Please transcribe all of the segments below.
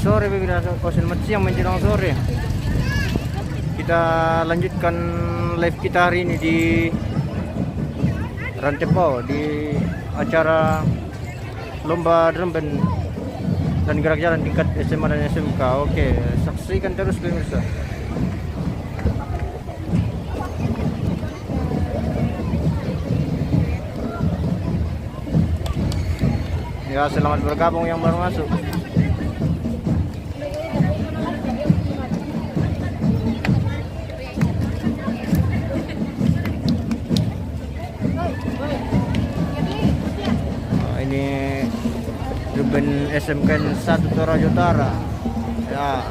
sore pemirsa, selamat siang menjelang sore. Kita lanjutkan live kita hari ini di Rantepao di acara lomba drum band dan gerak jalan tingkat SMA dan SMK. Oke, saksikan terus pemirsa. Ya, selamat bergabung yang baru masuk. Ini band SMK 1 Toraja Utara. Ya.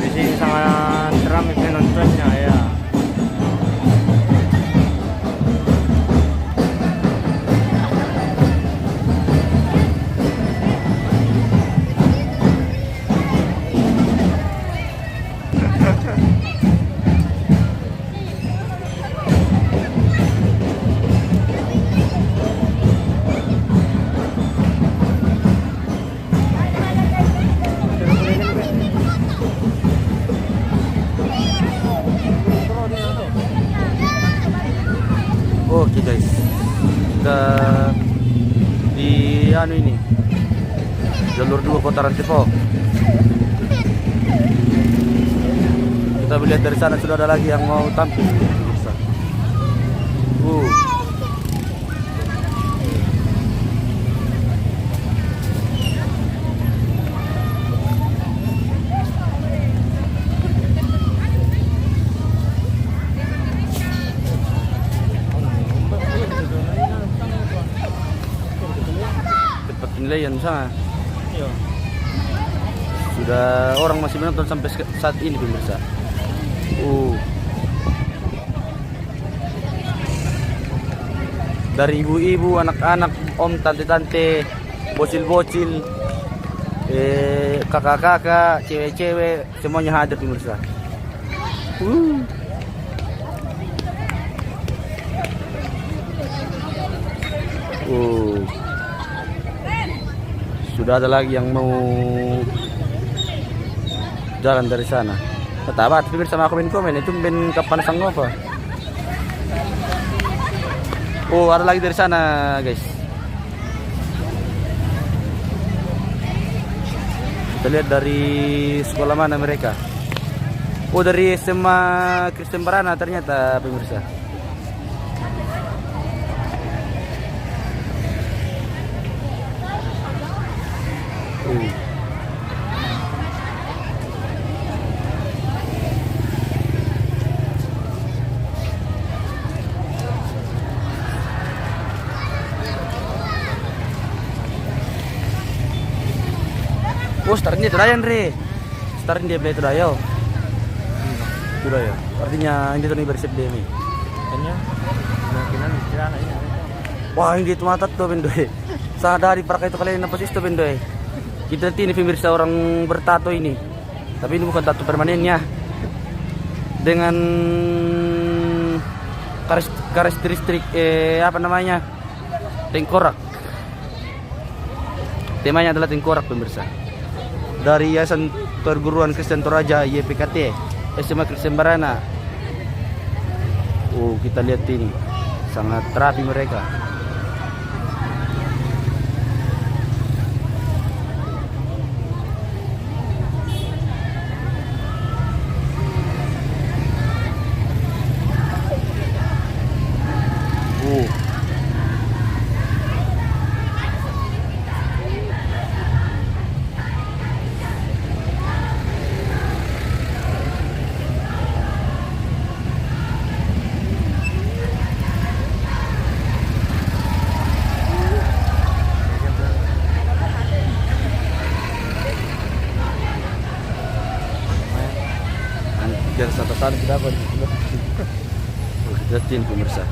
Di sini sangat ramai penontonnya ya. Oke guys, kita di ini jalur 2 Kota Rantepao. Kita melihat dari sana sudah ada lagi yang mau tampil. Penilaian sana. Sudah orang masih menonton sampai saat ini pemirsa. Dari ibu-ibu, anak-anak, om, tante-tante, bocil-bocil, kakak-kakak, cewek-cewek, semuanya hadir pemirsa. Sudah ada lagi yang mau jalan dari sana. Ketabat pemirsa, sama komen itu ben kapan sang nova. Ada lagi dari sana guys. Kita lihat dari sekolah mana mereka. Dari SMA Kristen Barana ternyata pemirsa. Oh, startnya itu dayan, Re. Startnya dia beli itu dayo. Itu dayo. Artinya ini tuh nih bersih dia nih. Kayaknya kemungkinan jalan ini. Wah, ini itu mata tuh bendoy. Sadari para itu kalian apa sih itu bendoy. Kita ini pemirsa orang bertato ini. Tapi ini bukan tato permanennya. Dengan karakteristik apa namanya? Tengkorak. Temanya adalah tengkorak pemirsa. Dari Yayasan Perguruan Kristen Toraja YPKT SMA Kristen Barana. Oh, kita lihat ini. Sangat rapi mereka. Jangan satu-satu kita apa nih? Lihatin pemirsa.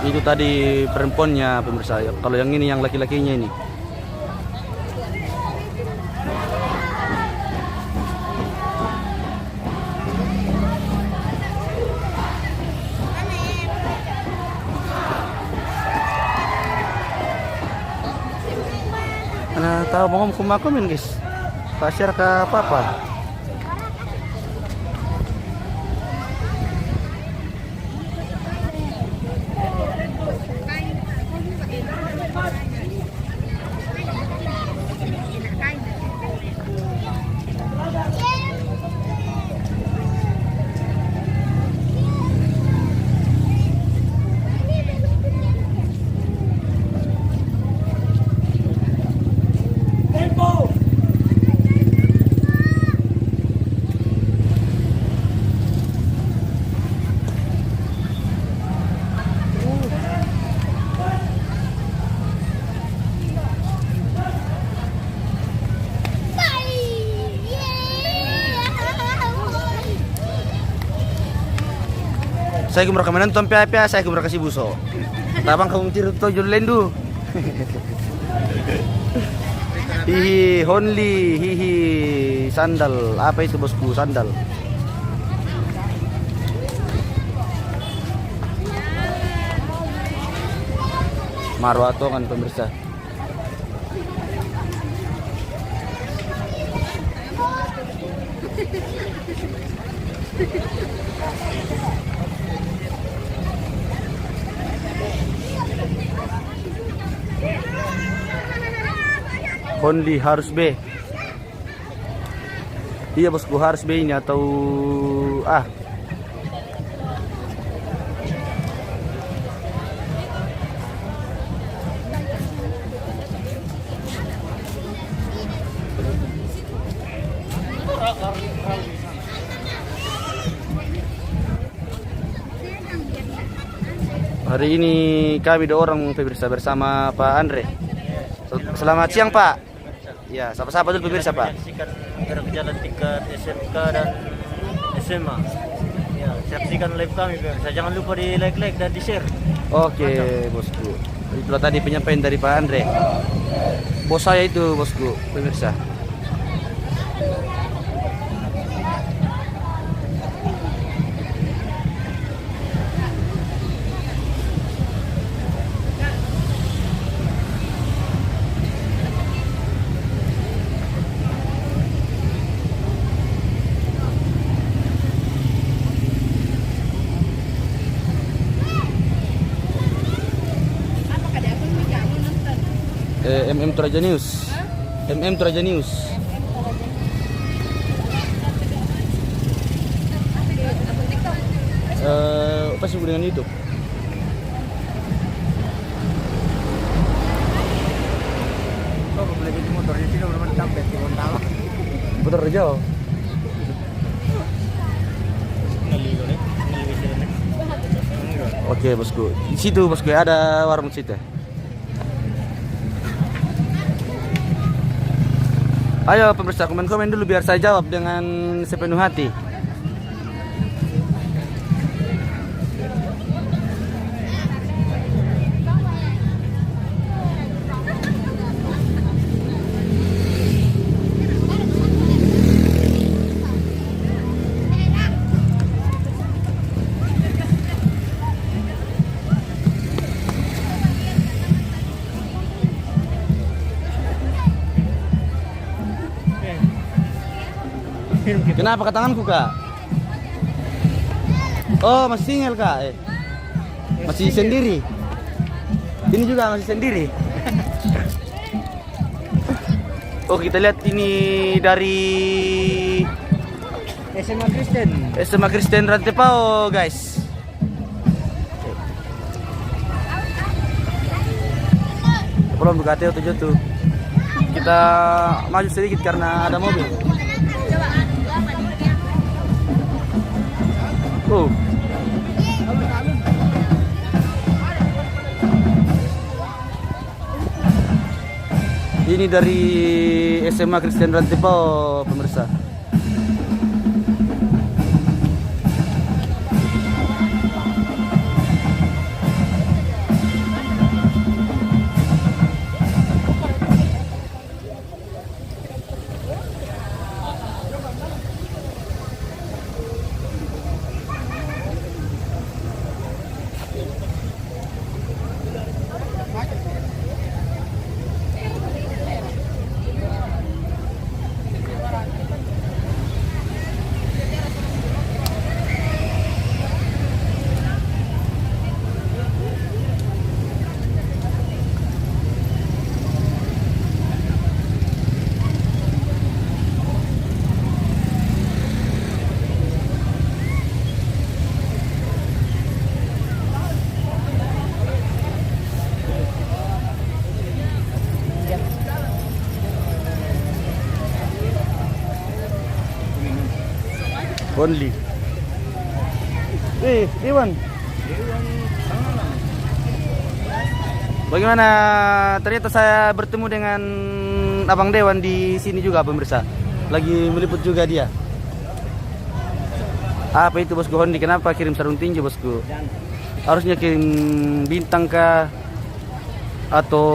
Itu tadi perempuannya pemirsa. Kalau yang ini yang laki-lakinya ini. Mana tahu mau kumakumin guys. Pasir ke apa-apa. Saya kumur kamanan tuan pia saya kumur kasih buso. Tabang kamu tiru to lendu. Hihi only hihi sandal. Apa itu bosku sandal? Marwato kan pemirsa. Only harus B. Iya bosku harus B ini atau A. Hari ini kami 2 orang pemirsa bersama Pak Andre. Selamat siang Pak. Ya, siapa dulu pemirsa Pak? Saksikan gerak jalan tingkat SMK dan SMA. Ya, saksikan live kami pemirsa. Jangan lupa di like dan di share. Oke, bosku. Itulah tadi penyampaian dari Pak Andre. Bos saya itu bosku, pemirsa. MM Toraja News. MM Toraja News. Apa sih dengan YouTube? Kok boleh bikin motor di sini belum sampai di Bontang. Motor Jauh. Oke bosku, di situ bosku ada warung situ. Ayo pemirsa komen-komen dulu biar saya jawab dengan sepenuh hati. Kenapa ke tanganku kak? Oh masih single kak? Masih sendiri? Ini juga masih sendiri? Oh kita lihat ini dari SMA Kristen Rantepao guys. Belum buka Teo tuh. Kita maju sedikit karena ada mobil. Oh. Ini dari SMA Kristen Rantepao pemirsa. Only. Dewan. Bagaimana? Ternyata saya bertemu dengan Abang Dewan di sini juga pemirsa. Lagi meliput juga dia. Apa itu bosku Hondi? Kenapa kirim sarung tinju bosku? Harusnya kirim bintang kah? Atau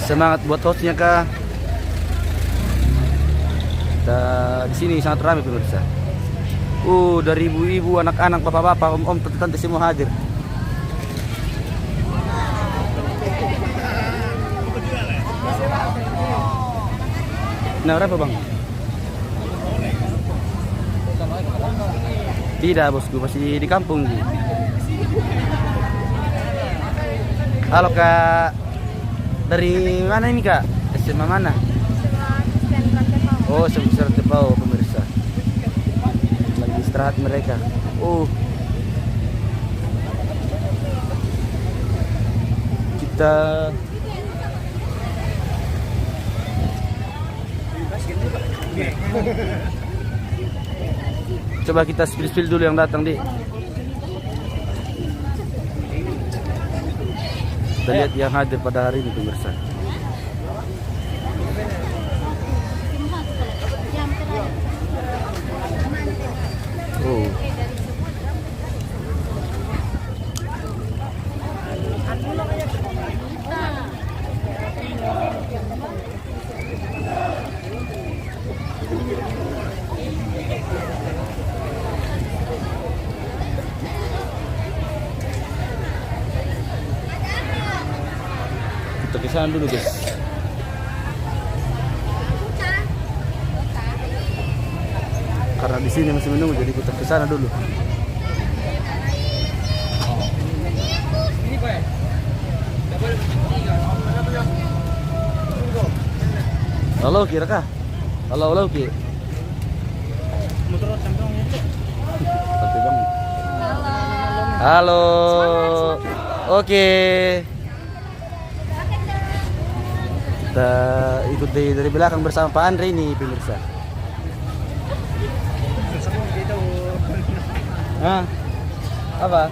semangat buat hostnya kah? Di sini sangat ramai pemirsa. Dari ibu-ibu, anak-anak, bapak-bapak, om-om, tante-tante semua hadir. Nah, berapa bang? Tidak bosku, masih di kampung. Halo kak, dari mana ini kak? SMA mana? Oh, sebesar Rantepao pemirsa. Lagi istirahat mereka. Kita coba kita spill dulu yang datang di. Kita lihat yang hadir pada hari ini pemirsa. Kita ke sana dulu guys. Karena di sini masih menunggu, jadi kita ke sana dulu. Ini Halo kira kah? Halo ki. Sampai bang. Halo. Oke. Kita ikuti dari belakang bersama Pak Andre ini pemirsa. Hah? Apa?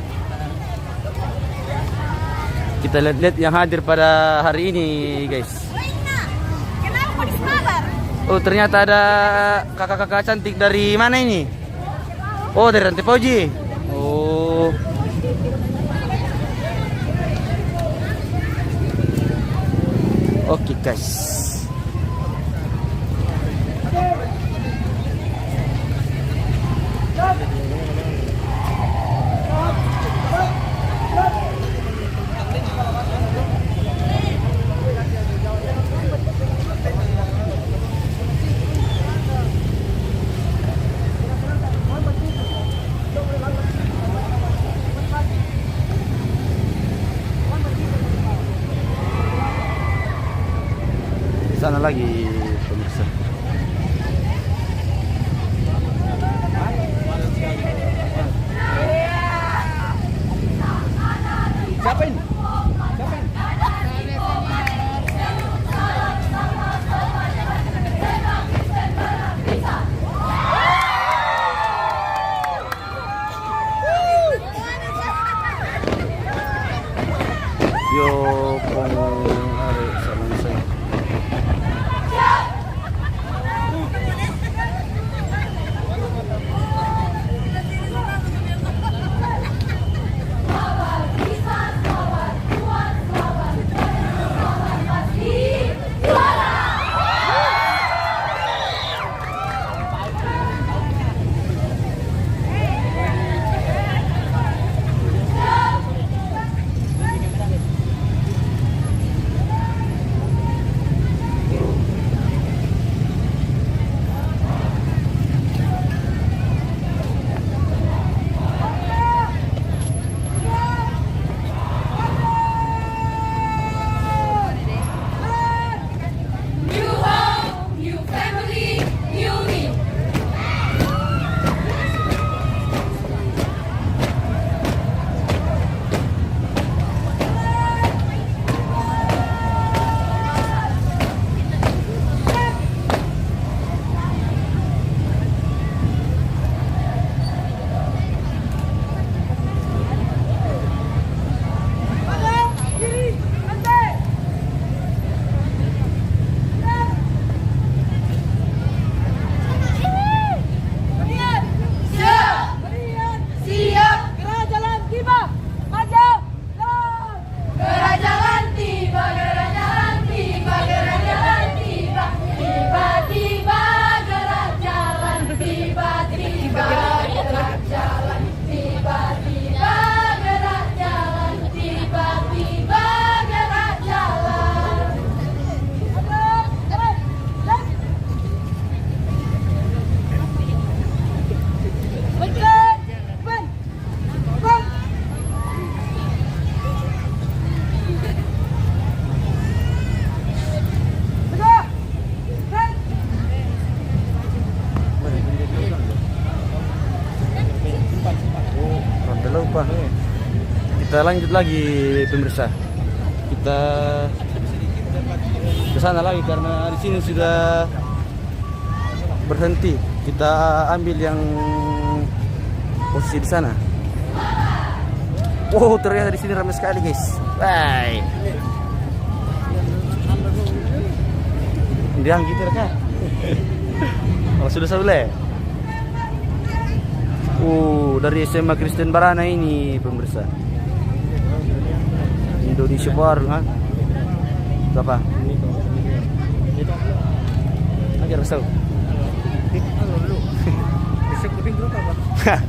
Kita lihat yang hadir pada hari ini, guys. Kenapa di Semarang? Oh, ternyata ada kakak-kakak cantik dari mana ini? Oh, dari Rantai Poji. Oh. Oke, guys. Sana lagi pemirsa. Siapa ini? Yo, pong hari sama saya. Kita lanjut lagi pemirsa. Kita ke sana lagi karena di sini sudah berhenti. Kita ambil yang posisi di sana. Oh, ternyata di sini ramai sekali, guys. Bye. Diang gitu kan? Oh, sudah boleh. Dari SMA Kristen Barana ini pemirsa. Indonesia baru kan? Berapa? Ajar tahu. Besok kuping berapa, Pak?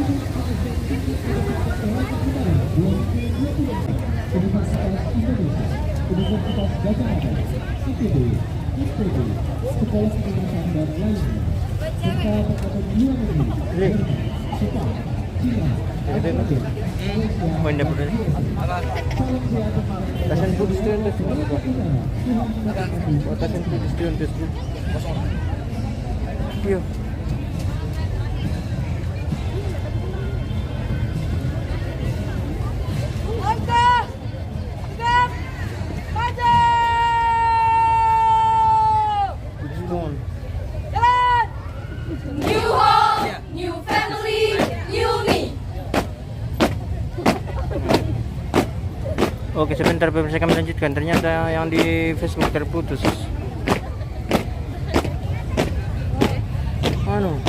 Ini. Poin dapat ini. Tasan food student test. Tasan food student test. Yo. Langkah! Tegap! Maju! Small. Jalan! New home, new family, new me. Oke, sebentar pemirsa kami lanjutkan. Ternyata yang di Facebook terputus. Anu,